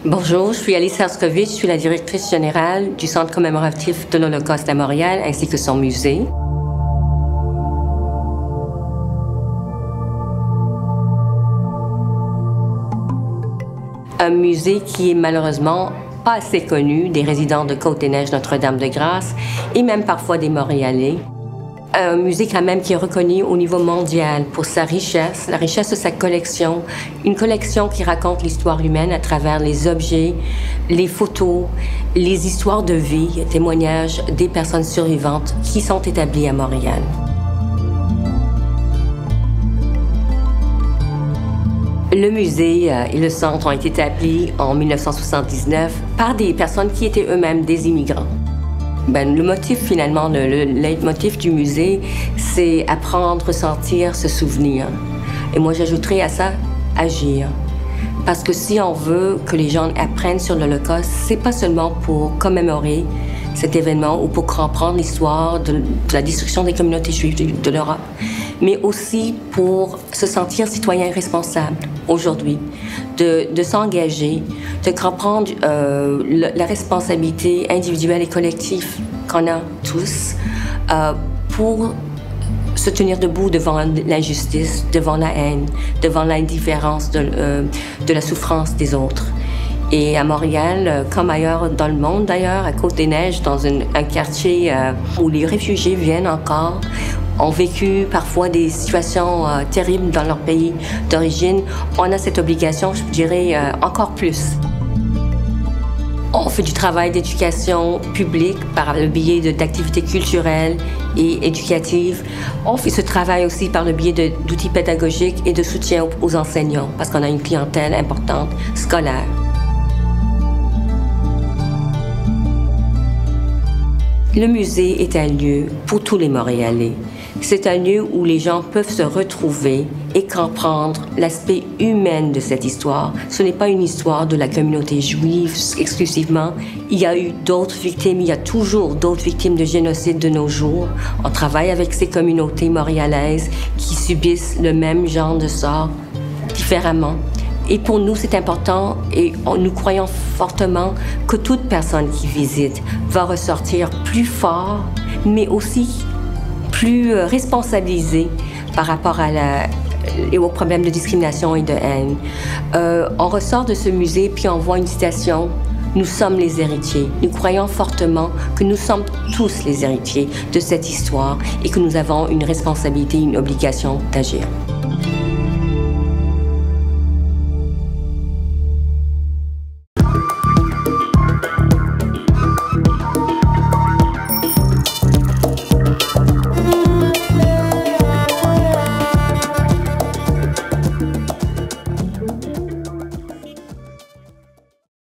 Bonjour, je suis Alice Herskovitch, je suis la directrice générale du Centre commémoratif de l'Holocauste à Montréal ainsi que son musée. Un musée qui est malheureusement pas assez connu des résidents de Côte-des-Neiges Notre-Dame-de-Grâce et même parfois des Montréalais. Un musée quand même qui est reconnu au niveau mondial pour sa richesse, la richesse de sa collection, une collection qui raconte l'histoire humaine à travers les objets, les photos, les histoires de vie, témoignages des personnes survivantes qui sont établies à Montréal. Le musée et le centre ont été établis en 1979 par des personnes qui étaient eux-mêmes des immigrants. Le motif, finalement, le leitmotiv du musée, c'est apprendre, ressentir, se souvenir. Et moi, j'ajouterais à ça, agir. Parce que si on veut que les gens apprennent sur l'Holocauste, c'est pas seulement pour commémorer cet événement ou pour comprendre l'histoire de la destruction des communautés juives de l'Europe, mais aussi pour se sentir citoyen responsable aujourd'hui, de s'engager, de comprendre la responsabilité individuelle et collective qu'on a tous pour se tenir debout devant l'injustice, devant la haine, devant l'indifférence de la souffrance des autres. Et à Montréal, comme ailleurs dans le monde d'ailleurs, à Côte-des-Neiges, dans un quartier où les réfugiés viennent encore, ont vécu parfois des situations terribles dans leur pays d'origine, on a cette obligation, je dirais, encore plus. On fait du travail d'éducation publique par le biais d'activités culturelles et éducatives. On fait ce travail aussi par le biais d'outils pédagogiques et de soutien aux enseignants, parce qu'on a une clientèle importante scolaire. Le musée est un lieu pour tous les Montréalais. C'est un lieu où les gens peuvent se retrouver et comprendre l'aspect humain de cette histoire. Ce n'est pas une histoire de la communauté juive exclusivement. Il y a eu d'autres victimes, il y a toujours d'autres victimes de génocide de nos jours. On travaille avec ces communautés montréalaises qui subissent le même genre de sort différemment. Et pour nous, c'est important et nous croyons fortement que toute personne qui visite va ressortir plus fort, mais aussi plus responsabilisée par rapport aux problèmes de discrimination et de haine. On ressort de ce musée puis on voit une citation « Nous sommes les héritiers ». Nous croyons fortement que nous sommes tous les héritiers de cette histoire et que nous avons une responsabilité, une obligation d'agir.